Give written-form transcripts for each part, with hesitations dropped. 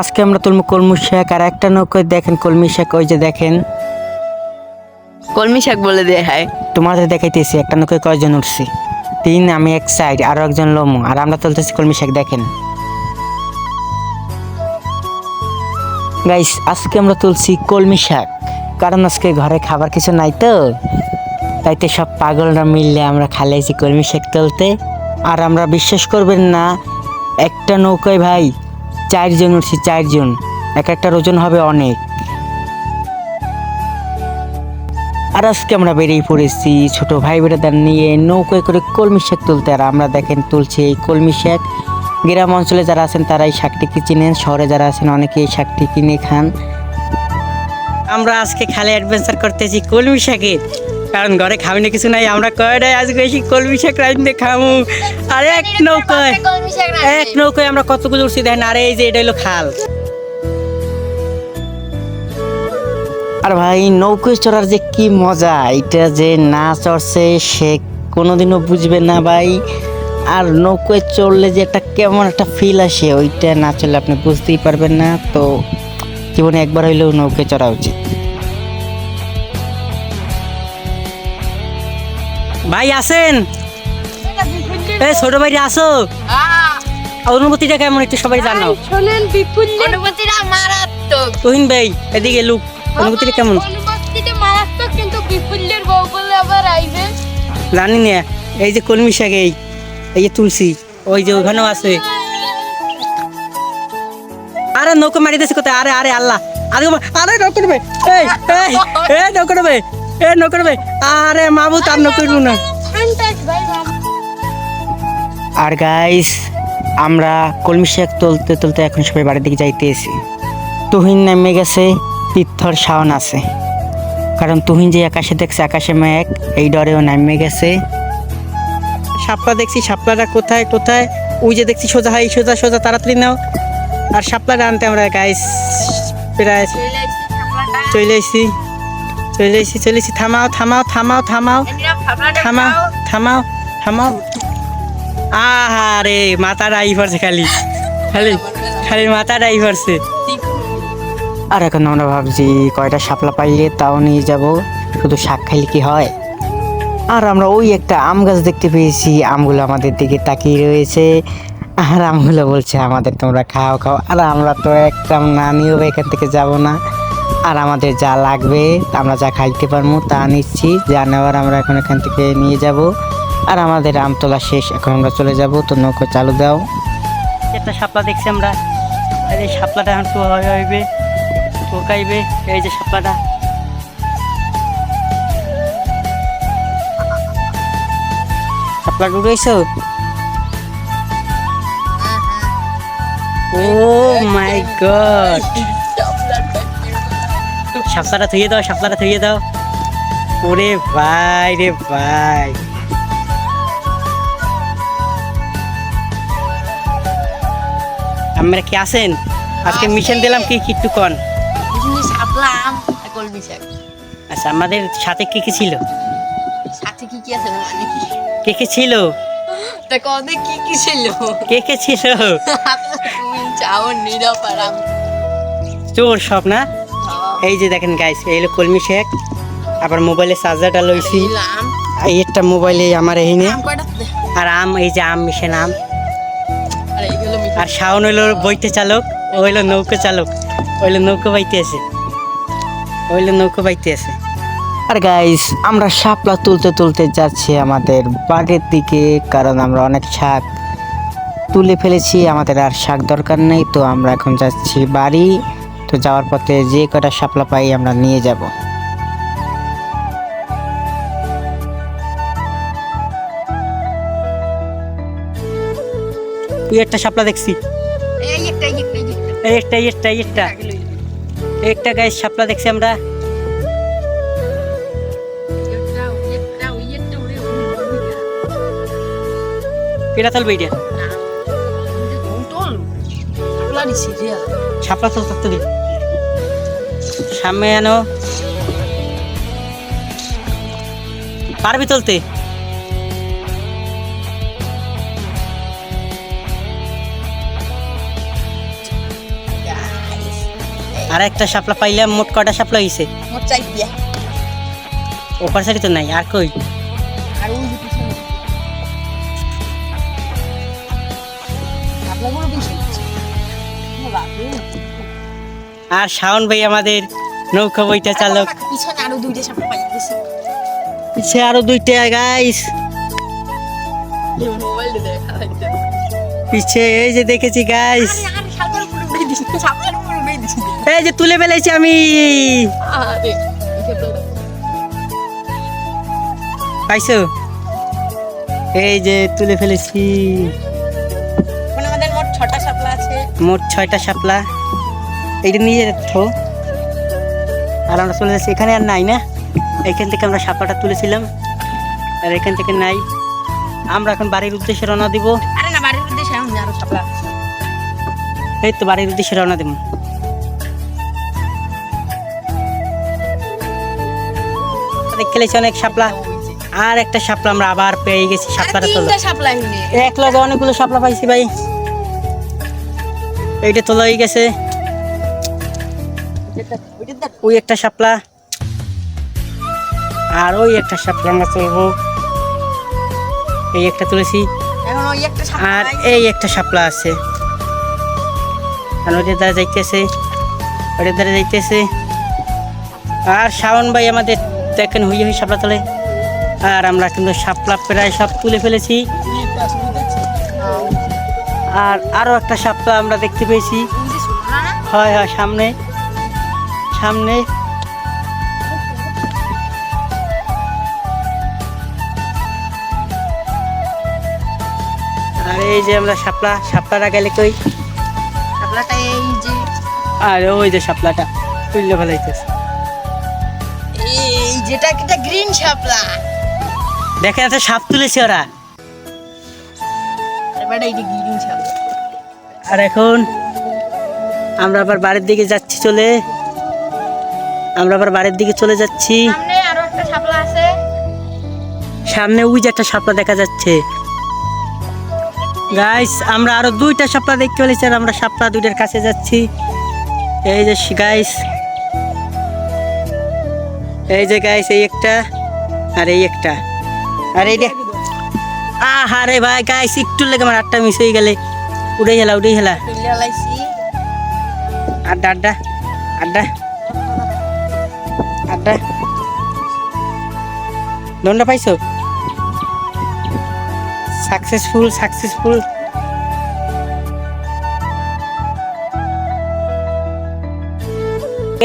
আজকে আমরা তুলবো কলমি শাক। আর একটা নৌকায় দেখেন কলমি শাক, ওই যে দেখেন কলমি শাক বলে দেয় হায়। তোমাদের দেখাইতেছি একটা নৌকায় কয়জন উঠছি। তিন, আমি এক সাইড, আরো একজন লোমো, আর আমরা তুলতেছি কলমি শাক। দেখেন গাইস, আজকে আমরা তুলছি কলমি শাক, কারণ আজকে ঘরে খাবার কিছু নাই তো, তাইতে সব পাগলরা মিললে আমরা খালাইছি কলমি শাক তুলতে। আর আমরা বিশ্বাস করবেন না, একটা নৌকায় ভাই 4 জন উঠছি, 4 জন, এক একটার ওজন হবে অনেক। আর আজকে আমরা বেরিয়ে পড়েছি ছোট ভাই বেটাদের নিয়ে নৌকায় করে কলমি শাক তুলতে। আর আমরা দেখেন তুলছি এই কলমি শাক। গ্রাম অঞ্চলে যারা আছেন তারা এই শাকটিকে চিনেন, শহরে যারা আছেন অনেকে এই শাকটি কিনে খান। আমরা আজকে খালি অ্যাডভেঞ্চার করতেছি কলমি শাকে, কারণ ঘরে খাবি না কিছু নাই। আমরা কয়টাই আজকে এসে কলমি শাক রাঁধতে খামু। আর এক নৌকায় আমরা কতগুলো উঠছি দেখেন। আর এই যে এটা হলো খাল। আর ভাই নৌকায় চড়ার যে কি মজা, এটা যে না চড়ছে সে কোনোদিনও বুঝবে না ভাই। আর নৌকায় চড়লে যে একটা কেমন একটা ফিল আসে, ওইটা না চললে আপনি বুঝতেই পারবেন না। তো জীবনে একবার হইলেও নৌকায় চড়া উচিত। ভাই আসেন, এই ছোট ভাইরা আসো। অনুভূতিটা কেমন একটু সবাই জানাও। শোনেন অনুভূতিটা মারাত্মক। তুহিন ভাই এদিকে লুক, অনুভূতিটা কেমন? অনুভূতিটা মারাত্মক, কিন্তু বিপুলের বউ বলে আবার আইবে। জানি না, এই যে কলমি শাক, এই যে তুলসী, ওই যে ওখানেও আছে। আরে নৌকা মারি দিয়েছে কোথায়? আরে আরে আল্লাহ, আরে আরে নৌকা নেবে, এই নৌকা নেবে, নৌকা নেবে। আরে মাবু তার নৌকা না। আর গাইস, আমরা কলমি শাক তুলতে তুলতে এখন সবাই বাড়ির দিকে যাইতেছি। তুহিন নেমে গেছে, তীর্থর শাওন আছে, কারণ তুহিন যে আকাশে দেখছে আকাশে মেঘ, এই ডরেও নেমে গেছে। শাপলা দেখছি, শাপলাটা কোথায় কোথায়? ওই যে দেখছি সোজা, হয় সোজা সোজা, তাড়াতাড়ি নাও। আর শাপলাটা আনতে আমরা গাইস প্রায় চলে এসেছি, চলে এসেছি। থামাও থামাও থামাও থামাও থামাও থামাও থামাও। আহারে মাথা ডাই পড়ছে, খালি খালি খালি মাথা ডাই পড়ছে। আর এখন আমরা ভাবছি কয়টা শাপলা পাইলে তাও নিয়ে যাব, শুধু শাক খাইলে কি হয়। আর আমরা ওই একটা আম গাছ দেখতে পেয়েছি, আমগুলো আমাদের দিকে তাকিয়ে রয়েছে। আর আমগুলো বলছে আমাদের তোমরা খাও খাও। আর আমরা তো একদম না নিয়েও এখান থেকে যাব না। আর আমাদের যা লাগবে, আমরা যা খাইতে পারবো তা নিচ্ছি, যা নেওয়ার আমরা এখন এখান থেকে নিয়ে যাব। আর আমাদের আম তোলা শেষ, এখন আমরা চলে যাব। তো নৌকো চালু দাও। একটা শাপলা দেখছি আমরা, এই শাপলাটা এখন তো হইবে, টোকাইবে। এই যে শাপলাটা, শাপলা ঢুকাইছো? ও মাই গড, শাপলাটা থুয়ে দাও, শাপলাটা থুয়ে দাও। ওরে ভাই রে ভাই, আমরা কি আছেন? আজকে মিশন দিলাম কি একটু কন। শাপলা আম আর কলমি শাক। আচ্ছা, আমাদের সাথে কে কে ছিল? সাথে কি কি আছে মানে কি? কে কে ছিল? তা কদে কি কি ছিল? কে কে ছিল? তুমি চাও নিরাপারাম চোর সব না। এই যে দেখেন গাইস, এই হলো কলমি শাক। আবার মোবাইলে চার্জারটা লইছি, এই একটা মোবাইলে আমার এইনে। আর আম, এই যে আম মিশন আম। আর শাওন হইলো বইতে চালক, ও হইলো নৌকো চালক, হইলো নৌকো বাইতে আছে, হইলো নৌকো বাইতে আছে। আর গাইস, আমরা শাপলা তুলতে তুলতে যাচ্ছি আমাদের বাড়ির দিকে, কারণ আমরা অনেক শাক তুলে ফেলেছি, আমাদের আর শাক দরকার নেই। তো আমরা এখন যাচ্ছি বাড়ি। তো যাওয়ার পথে যে কটা শাপলা পাই আমরা নিয়ে যাব। তুই একটা শাপলা দেখছি, একটা গাইস শাপলা দেখছি আমরা। কেটা তুলবে এটা? শাপলা তুল থাকতে দিন, সামনে আনো। পারবি তুলতে? আর একটা শাপলা পাইলাম। মোট কটা শাপলা হয়েছে? মোট 4 দিয়া। ওপার সাইডে তো নাই, আর কই? আর ওই যে পিছনে শাপলাগুলো বেশি হচ্ছে। বাপরে, আর শাওন ভাই আমাদের নৌকা বইটা চালক। পিছনে আরো 2টা শাপলা পাই গেছে। পিছে আরো 2টা গাইস। মোবাইল দেখা লাগছে। পিছে এই যে দেখেছি গাইস, আরে শাপলার উপরে উড়ে দিছি, শাপলার উপরে উড়ে দিছি। এই যে তুলে ফেলেছি আমি। আরে পাইছো? এই যে তুলে ফেলেছি। এখন আমাদের মোট 6টা শাপলা আছে। মোট 6টা শাপলা। এইটা নিয়ে যাচ্ছো। আর আমরা চলে যাচ্ছি, এখানে আর নাই না। এখান থেকে আমরা শাপলাটা তুলেছিলাম, আর এখান থেকে নাই। আমরা এখন বাড়ির উদ্দেশ্যে রওনা দিব। আরে না, বাড়ির উদ্দেশ্যে এখন আরো শাপলা আছে। এই তো বাড়ির উদ্দেশ্যে রওনা দেব। খেলেছি অনেক শাপলা। আর একটা শাপলা আমরা আবার পেয়ে গেছি। শাপলাটা তোলা। 3টা শাপলা এখানে। এক লগে অনেকগুলো শাপলা পাইছি ভাই। এইটা তোলা হয়ে গেছে। ওই একটা শাপলা, আর ওই একটা শাপলা আমরা তুলবো। এই একটা তুলেছি, এখন ওই একটা শাপলা আর নাই। এই একটা শাপলা আছে। আর ওইটার দ্বারা যাইতেছে, ওইটার দ্বারা যাইতেছে। আর শাওন ভাই আমাদের দেখেন হুই হুই শাপলা তোলে। আর আমরা কিন্তু শাপলা প্রায় সব তুলে ফেলেছি। আর আরো একটা শাপলা আমরা দেখতে পেয়েছি। ওই যে শাপলা না? হয় হয়, সামনে সামনে। আর এই যে আমরা শাপলাটা গেলে কই? শাপলাটা এই যে, আর ওই যে শাপলাটা তুললে ফেলাইতেছে। এই যেটা এটা গ্রিন শাপলা। দেখেন একটা সাপ তুলেছে ওরা। এবারে এই যে গ্রিন শাপলা। আর এখন আমরা আবার বাড়ির দিকে যাচ্ছি। আমরা আবার বাড়ির দিকে চলে যাচ্ছি। সামনে আরো একটা শাপলা আছে। সামনে ওই যে একটা শাপলা দেখা যাচ্ছে গাইস। আমরা আরো 2টা শাপলা দেখতে পেয়েছি, আর আমরা শাপলা 2টার কাছে যাচ্ছি। এই যে গাইস, এই যে গাইস, এই একটা আর এই একটা। আর এই যে আরে ভাই গাইস, একটু লেগে আমার 8টা মিস হয়ে গেলে। উড়ে হেলা তুলে লাইছি। আড্ডা আড্ডা আড্ডা আড্ডা। দন্ডা পাইছো? সাকসেসফুল।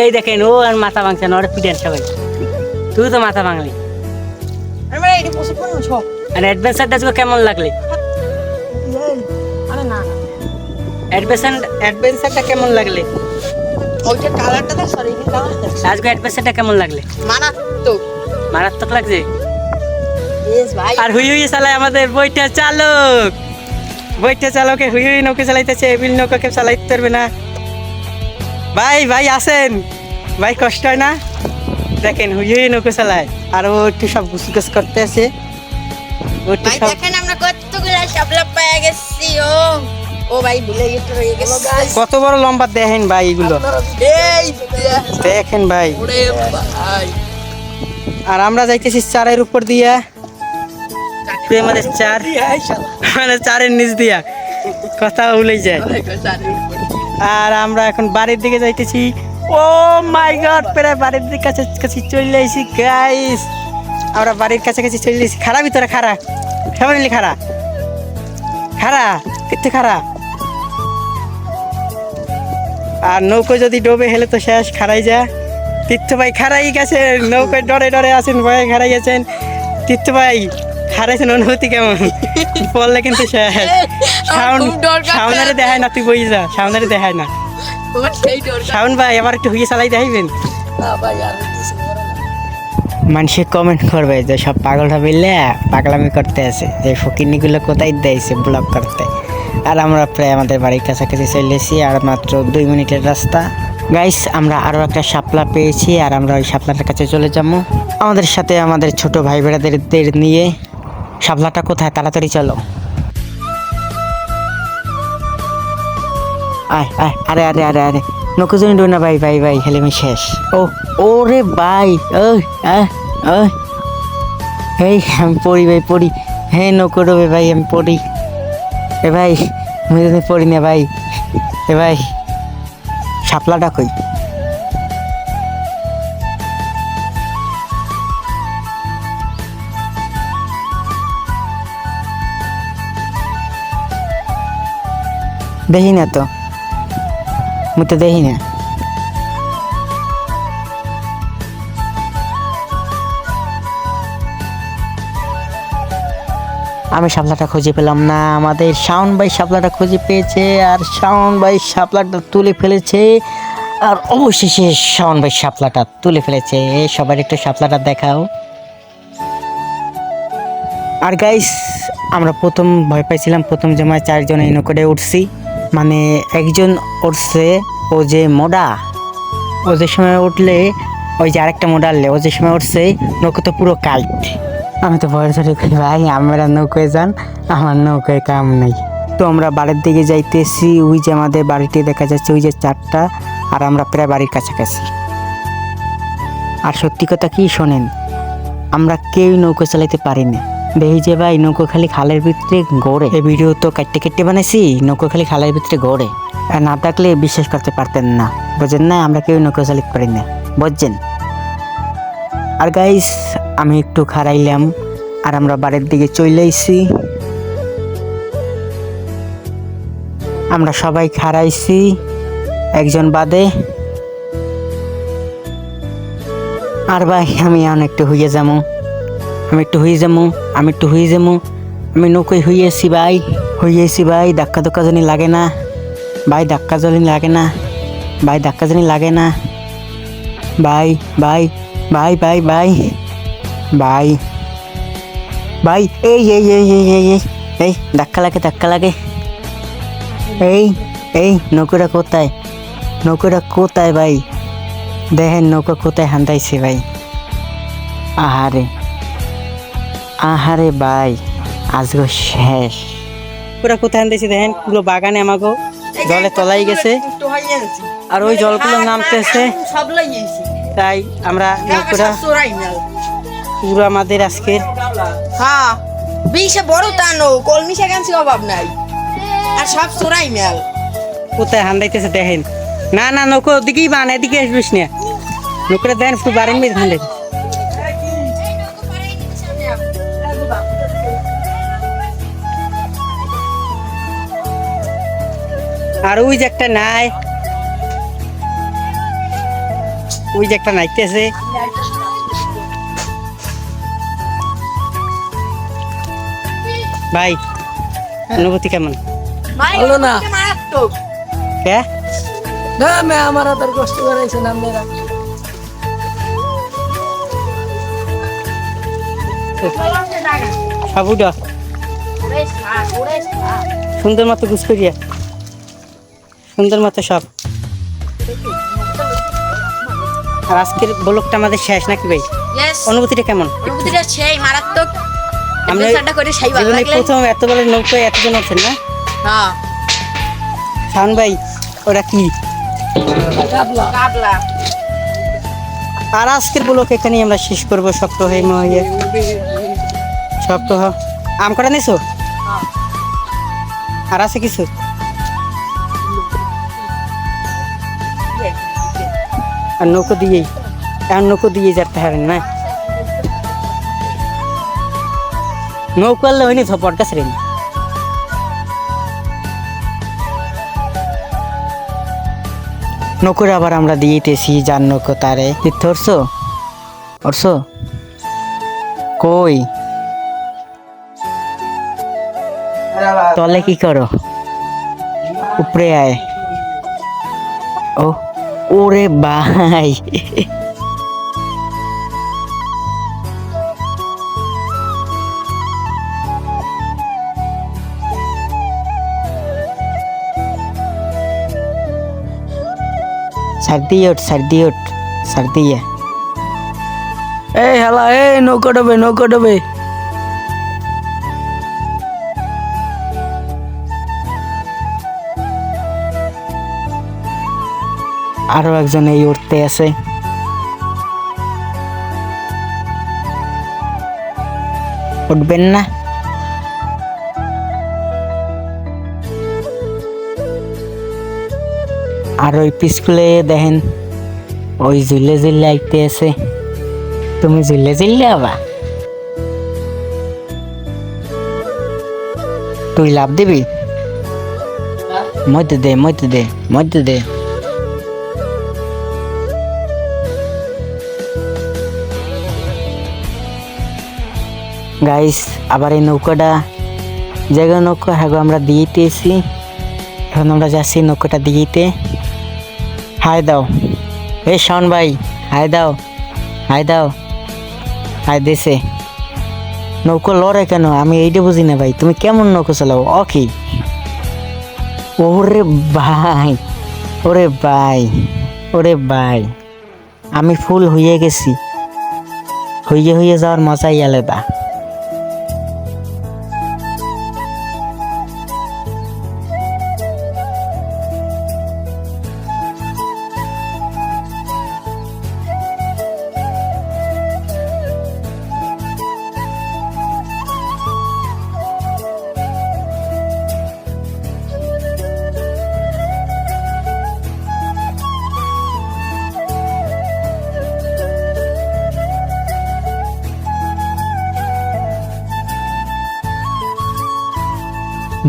এই দেখেন, ও আর মাথা ভাঙছে না, ওরা পিটার সবাই। তুই তো মাথা ভাঙলি। এবারে এটা পছন্দ করো সব। আর অ্যাডভেঞ্চারটা আজকে কেমন লাগলে? আরে না, অ্যাডভেঞ্চারটা কেমন লাগলে? ওইটা কালারটা দেখ, সরি এই কালারটা। আজকে অ্যাডভেঞ্চারটা কেমন লাগলে? মারাত্মক। মারাত্মক লাগছে। ইয়েস ভাই। আর হুই হুই চালায় আমাদের বইটা চালক। হুই হুই নৌকা চালাইতেছে। এবিল নৌকা কেউ চালাইতে পারবে না। ভাই আসেন ভাই, কষ্ট হয় না? দেখেন হুই হুই নৌকা চালায়। আর ও একটু সব গুছগাছ করতে আছে। ভাই দেখেন আমরা কতগুলো শাপলা পেয়ে গেছি। ও ভাই ভুলে রয়ে গেছে। কত বড় লম্বা দেখেন ভাই এগুলো। এই দেখেন ভাই। ওরে ভাই, আর আমরা যাইতেছি চারের উপর দিয়া। আমাদের চার, মানে চারের নিচ দিয়া কথা ভুলে যায়। আর আমরা এখন বাড়ির দিকে যাইতেছি। ও মাই গড, প্রায় বাড়ির দিকে কাছে চলে আইছি গাইস। আমরা বাড়ির কাছাকাছি চলে আইছি। খারা ভিতরে খারা, সবাই মিলে খারা কেতে খারা। আর নৌকো যদি ডোবে হেলে তো শেষ, খারাই যা। তীর্থ ভাই খারাই গেছেন, নৌকায় ডরে আছেন, ভয়ে খারাই গেছেন। তীর্থ ভাই খারাইছেন, অনুভূতি কেমন? পড়লে কিন্তু শেষ। সামনে দেখায় না, তুই বই যা, সামনে দেখায় না। শাওন ভাই আবার একটু হুইয়ে চালাই দেখাইবেন। মানুষে কমেন্ট করবে যে সব পাগলটা মিললে পাগলামি করতে আছে, যে ফকিরনিগুলো কোথায় দিয়েছে ব্লগ করতে। আর আমরা প্রায় আমাদের বাড়ির কাছাকাছি চলে এসেছি, আর মাত্র 2 মিনিটের রাস্তা। গাইস, আমরা আরও একটা শাপলা পেয়েছি, আর আমরা ওই শাপলাটার কাছে চলে যাবো আমাদের সাথে আমাদের ছোট ভাই বেড়াদের নিয়ে। শাপলাটা কোথায়? তাড়াতাড়ি চলো। আয় আরে নৌকো জন্য ডো না ভাই ভাই ভাই হেলে আমি শেষ। ও ওরে ভাই ওই ওই এই আমি পড়ি ভাই পড়ি। হ্যাঁ নৌকো ডোবে ভাই আমি পড়ি। এ ভাই আমি যদি পড়ি না ভাই। এ ভাই শাপলাটা কই? দেখি না তো, আমি তো দেখি না। আমি শাপলাটা খুঁজে পেলাম না, আমাদের শাওন ভাই শাপলাটা খুঁজে পেয়েছে আর শাওন ভাই শাপলাটা তুলে ফেলেছে। আর অবশেষে শাওন ভাই শাপলাটা তুলে ফেলেছে। সবার একটু শাপলাটা দেখাও। আর গাইস আমরা প্রথম ভয় পাইছিলাম, প্রথম জমায় 4 জন এই নৌকোটায় উঠছি। মানে একজন উঠছে ও যে মোডা, ও যে সময় উঠলে ওই যে আরেকটা মোডালে ও যে সময় উঠছে নৌকো তো পুরো কাইট। আমি তো ভয়ের সাথে ভাই আমরা নৌকোয় যান, আমার নৌকোয় কাম নেই। তো আমরা বাড়ির দিকে যাইতেছি। ওই যে আমাদের বাড়িটি দেখা যাচ্ছে, ওই যে 4টা, আর আমরা প্রায় বাড়ির কাছাকাছি। আর সত্যি কথা কি শোনেন, আমরা কেউ নৌকো চালাইতে পারি না। দেখি যে ভাই নৌকো খালি খালের ভিতরে গড়ে। এই ভিডিও তো কাটতে কেটে বানাইছি, নৌকো খালি খালের ভিতরে গড়ে। আর না থাকলে বিশ্বাস করতে পারতেন না, বুঝেন না? আমরা কেউ নৌকো চালাইতে পারি না, বুঝছেন? আর গাইস আমি একটু খারাইলাম আর আমরা বাড়ির দিকে চলে আইছি। আমরা সবাই খারাইছি একজন বাদে। আর ভাই আমি একটু হইয়ে যাবো, আমি একটু হয়ে যাবো। আমি নৌকোয় হইয়েছি ভাই। ধাক্কা জানি লাগে না ভাই, ধাক্কা জানি লাগে না ভাই। ভাই ভাই ভাই ভাই ভাই ভাই এই এই এই এই এই এই এই ধাক্কা লাগে। এই নৌকোটা কোথায় ভাই? দেখেন নৌকো কোথায় হান্দাইছে ভাই। আহারে ভাই আজকে শেষ। পুরা কোথায় হান্দাইছে দেখেন, পুরো বাগানে আমাকে জলে তলাই গেছে। আর ওই জলগুলো নামতেছে, তাই আমরা নৌকোটা পুরো আমাদের আজকের। হ্যাঁ বিশে বড় টানো কলমিশা গানছি অভাব নাই, আর সব চোরাই মেল। কোথায় হান্দাইতেছে দেখেন। না নৌকো ওদিকেই বান, এদিকে আসবিস না। নৌকোটা দেন পুরো বাড়ির মেয়ে হান্দাই। আর ওই যে একটা নাইতেছে। ভাই অনুভূতি কেমন? ভালো না। কে না মে আমার হাতের কষ্ট করাইছেন আপনারা। সাবুটা সুন্দর মতো গুছ করিয়া, সুন্দর মতো সব। আর আজকের ব্লগটা আমাদের শেষ নাকি ভাই? অনুভূতিটা কেমন? অনুভূতিটা সেই মারাত্মক। আমরা আমরা করে সেই ভালো জীবনে লাগলে। প্রথম এত বড় নৌকায় এতজন আছেন না? হ্যাঁ শাওন ভাই ওরা কি? কাবলা। আর আজকের ব্লগ এখানে আমরা শেষ করবো। শক্ত হয়ে মহিয়া শক্ত আম করা নিছো? আর আছে কিছু? আর নৌকো দিয়েই যেতে হারেন না। নৌকো আনলে হয়নি তো পডকাস্ট রেন। নৌকোর আবার আমরা দিয়েতেছি যার নৌকো তারে। ধরছো কই তলে কি করো? উপরে আয়। ওরে ভাই सर्दी है। এই হালা এই নৌকো ডোবে। আরো একজন এই উঠতে আছে। উঠবেন না? আর ওই পিসকুলে দেখেন ওই ঝুলে ঝুলে আইতে আছে। তুমি ঝুলে ঝুললে আবা তুই লাভ দিবি? মধ্যে দে, মধ্যে দে, মধ্যে দে। গাইস আবার এই নৌকাটা জায়গা নৌকা হ্যাঁ আমরা দিয়েছি। এখন আমরা যাচ্ছি নৌকাটা দিয়েতে। হাই দাও এই শাওন ভাই, হাই দাও, হাই দাও। হাই দিছে। নৌকা লড়ে কেন আমি এইটা বুঝি না ভাই, তুমি কেমন নৌকা চালাও? কি ওরে ভাই, ওরে ভাই, ওরে ভাই, আমি ফুল হইয়ে গেছি। হইয়ে হইয়ে যাওয়ার মজাই আলাদা।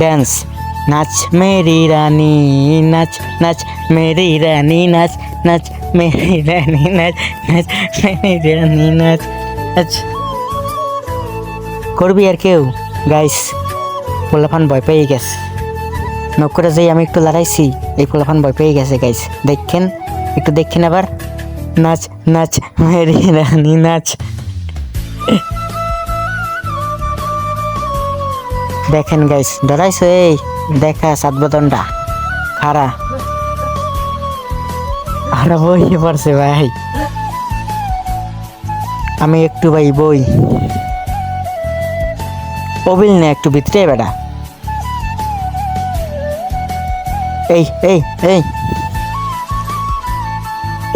ডান্স নাচ মেরি রানী নাচ, নাচ মেরি রানী নাচ, নাচ মেরি রানী নাচ, নাচ মেরি রানী নাচ। নাচ করবি আর কেউ? গাইস পোলাফান ভয় পেয়ে গেছে। নৌকরে যাই আমি একটু লড়াইছি, এই পোলাফান ভয় পেয়ে গেছে। গাইস দেখেন, একটু দেখেন আবার। নাচ, নাচ মেরি রানী নাচ। দেখেন গাইস ডরাইছো? এই দেখা সাত বদনটা খারা আর বই পড়ছে ভাই। আমি একটু ভাই বই অবিল না একটু ভিতরে বেটা। এই এই এই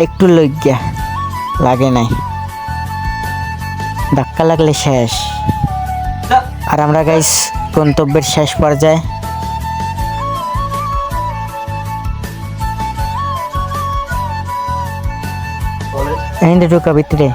একটু লজ্ঞা লাগে নাই, ধাক্কা লাগলে শেষ। আর আমরা গাইস গন্তব্যের শেষ পর্যায়ে। ঢুকা ভিতরে।